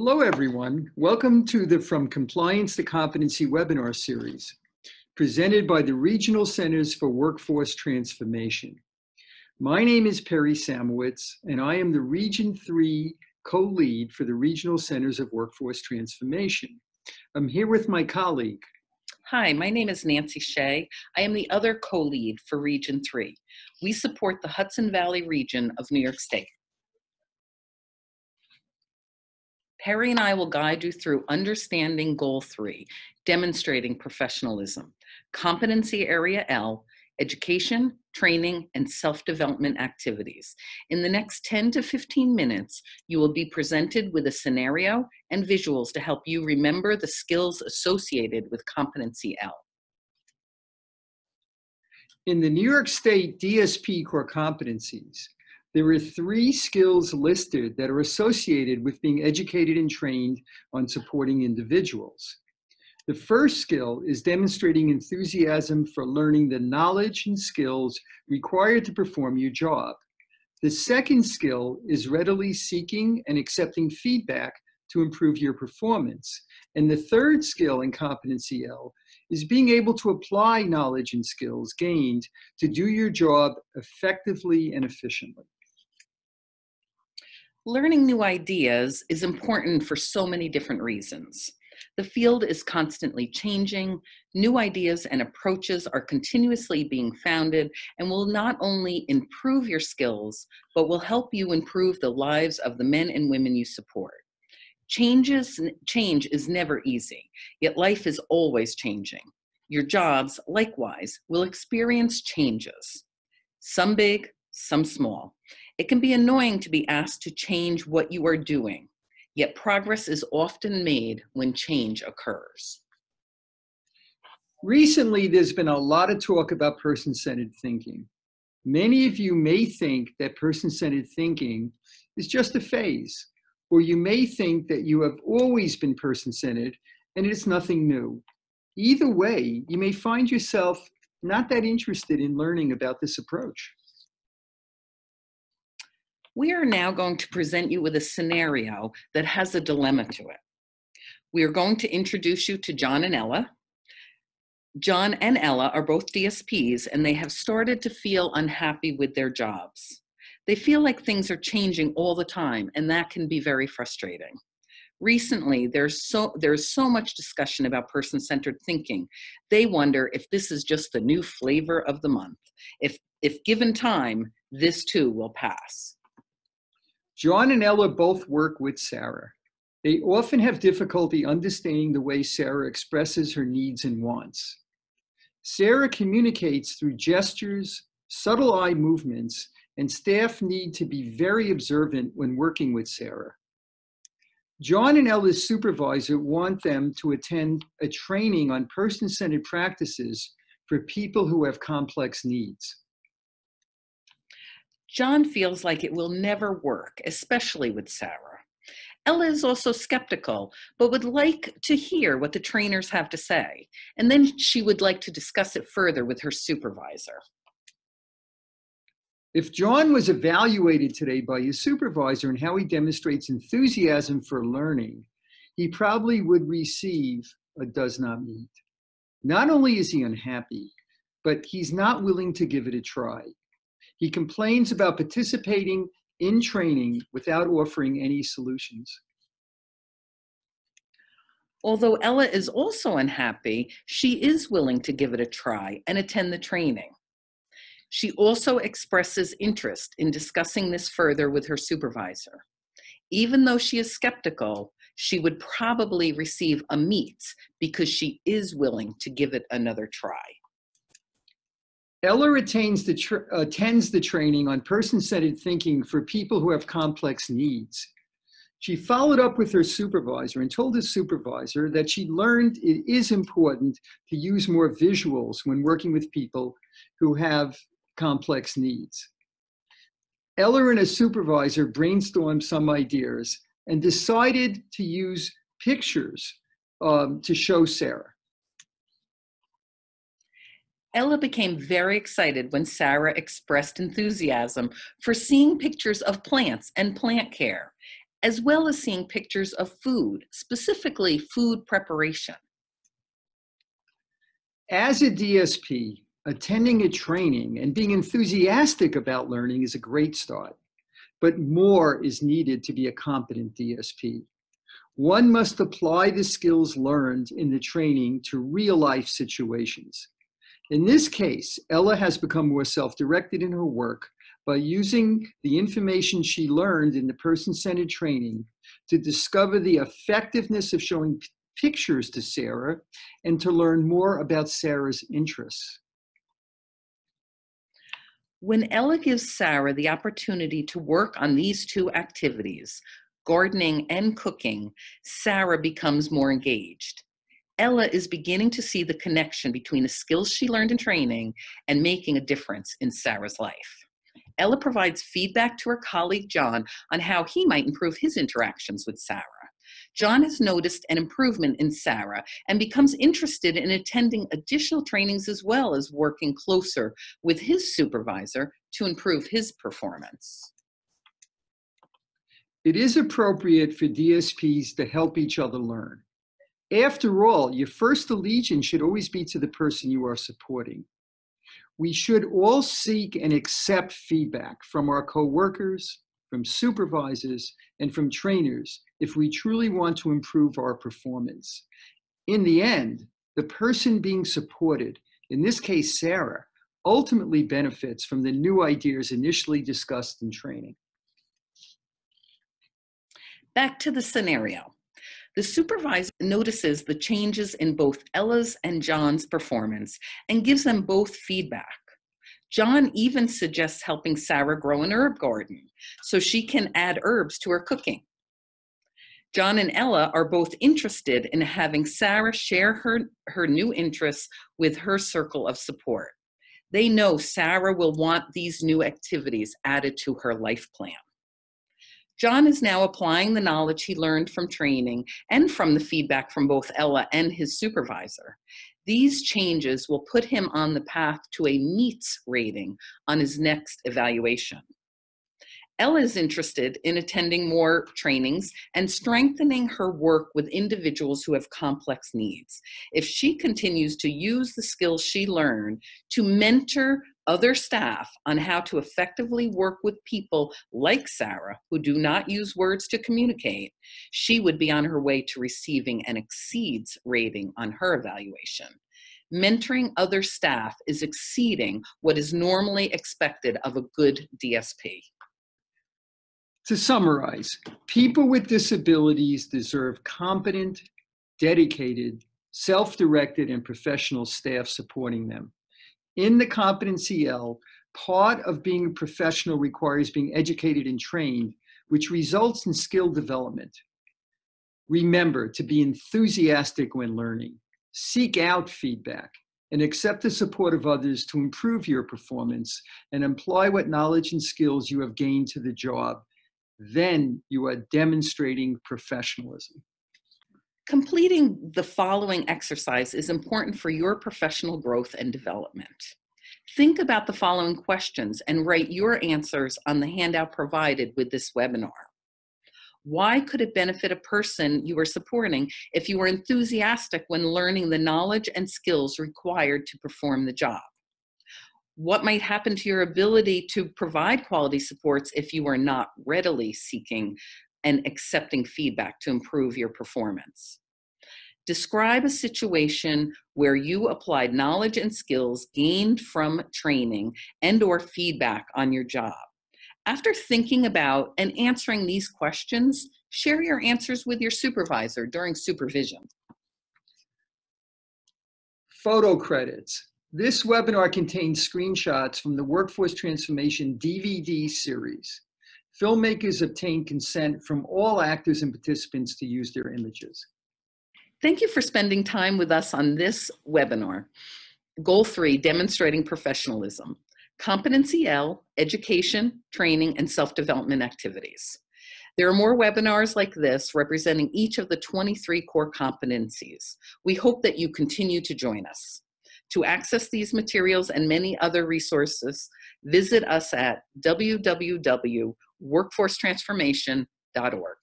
Hello, everyone. Welcome to the From Compliance to Competency webinar series, presented by the Regional Centers for Workforce Transformation. My name is Perry Samowitz, and I am the Region 3 co-lead for the Regional Centers of Workforce Transformation. I'm here with my colleague. Hi, my name is Nancy Shea. I am the other co-lead for Region 3. We support the Hudson Valley region of New York State. Perry and I will guide you through understanding Goal 3, demonstrating professionalism, Competency Area L, education, training, and self-development activities. In the next 10 to 15 minutes, you will be presented with a scenario and visuals to help you remember the skills associated with Competency L. In the New York State DSP core competencies, there are 3 skills listed that are associated with being educated and trained on supporting individuals. The first skill is demonstrating enthusiasm for learning the knowledge and skills required to perform your job. The second skill is readily seeking and accepting feedback to improve your performance. And the third skill in Competency L is being able to apply knowledge and skills gained to do your job effectively and efficiently. Learning new ideas is important for so many different reasons. The field is constantly changing, new ideas and approaches are continuously being founded and will not only improve your skills, but will help you improve the lives of the men and women you support. Change is never easy, yet life is always changing. Your jobs, likewise, will experience changes, some big, some small. It can be annoying to be asked to change what you are doing, yet progress is often made when change occurs. Recently, there's been a lot of talk about person-centered thinking. Many of you may think that person-centered thinking is just a phase, or you may think that you have always been person-centered and it's nothing new. Either way, you may find yourself not that interested in learning about this approach. We are now going to present you with a scenario that has a dilemma to it. We are going to introduce you to John and Ella. John and Ella are both DSPs, and they have started to feel unhappy with their jobs. They feel like things are changing all the time, and that can be very frustrating. Recently, there's so much discussion about person-centered thinking. They wonder if this is just the new flavor of the month. If given time, this too will pass. John and Ella both work with Sarah. They often have difficulty understanding the way Sarah expresses her needs and wants. Sarah communicates through gestures, subtle eye movements, and staff need to be very observant when working with Sarah. John and Ella's supervisor want them to attend a training on person-centered practices for people who have complex needs. John feels like it will never work, especially with Sarah. Ella is also skeptical, but would like to hear what the trainers have to say, and then she would like to discuss it further with her supervisor. If John was evaluated today by his supervisor and how he demonstrates enthusiasm for learning, he probably would receive a does not meet. Not only is he unhappy, but he's not willing to give it a try. He complains about participating in training without offering any solutions. Although Ella is also unhappy, she is willing to give it a try and attend the training. She also expresses interest in discussing this further with her supervisor. Even though she is skeptical, she would probably receive a meet because she is willing to give it another try. Ella attends the training on person-centered thinking for people who have complex needs. She followed up with her supervisor and told his supervisor that she learned it is important to use more visuals when working with people who have complex needs. Ella and a supervisor brainstormed some ideas and decided to use pictures to show Sarah. Ella became very excited when Sarah expressed enthusiasm for seeing pictures of plants and plant care. as well as seeing pictures of food, specifically food preparation. As a DSP, attending a training and being enthusiastic about learning is a great start, but more is needed to be a competent DSP. One must apply the skills learned in the training to real-life situations. In this case, Ella has become more self-directed in her work by using the information she learned in the person-centered training to discover the effectiveness of showing pictures to Sarah and to learn more about Sarah's interests. When Ella gives Sarah the opportunity to work on these two activities, gardening and cooking, Sarah becomes more engaged. Ella is beginning to see the connection between the skills she learned in training and making a difference in Sarah's life. Ella provides feedback to her colleague John on how he might improve his interactions with Sarah. John has noticed an improvement in Sarah and becomes interested in attending additional trainings as well as working closer with his supervisor to improve his performance. It is appropriate for DSPs to help each other learn. After all, your first allegiance should always be to the person you are supporting. We should all seek and accept feedback from our coworkers, from supervisors, and from trainers if we truly want to improve our performance. In the end, the person being supported, in this case Sarah, ultimately benefits from the new ideas initially discussed in training. Back to the scenario. The supervisor notices the changes in both Ella's and John's performance and gives them both feedback. John even suggests helping Sarah grow an herb garden so she can add herbs to her cooking. John and Ella are both interested in having Sarah share her new interests with her circle of support. They know Sarah will want these new activities added to her life plan. John is now applying the knowledge he learned from training and from the feedback from both Ella and his supervisor. These changes will put him on the path to a meets rating on his next evaluation. Ella is interested in attending more trainings and strengthening her work with individuals who have complex needs. If she continues to use the skills she learned to mentor other staff on how to effectively work with people like Sarah, who do not use words to communicate, she would be on her way to receiving an exceeds rating on her evaluation. Mentoring other staff is exceeding what is normally expected of a good DSP. To summarize, people with disabilities deserve competent, dedicated, self-directed, and professional staff supporting them. In the Competency L, part of being a professional requires being educated and trained, which results in skill development. Remember to be enthusiastic when learning, seek out feedback, and accept the support of others to improve your performance and apply what knowledge and skills you have gained to the job. Then you are demonstrating professionalism. Completing the following exercise is important for your professional growth and development. Think about the following questions and write your answers on the handout provided with this webinar. Why could it benefit a person you are supporting if you were enthusiastic when learning the knowledge and skills required to perform the job? What might happen to your ability to provide quality supports if you are not readily seeking and accepting feedback to improve your performance? Describe a situation where you applied knowledge and skills gained from training and/or feedback on your job. After thinking about and answering these questions, share your answers with your supervisor during supervision. Photo credits. This webinar contains screenshots from the Workforce Transformation DVD series. Filmmakers obtained consent from all actors and participants to use their images. Thank you for spending time with us on this webinar. Goal 3, Demonstrating Professionalism. Competency L, Education, Training, and Self-Development Activities. There are more webinars like this representing each of the 23 core competencies. We hope that you continue to join us. To access these materials and many other resources, visit us at www.workforcetransformation.org.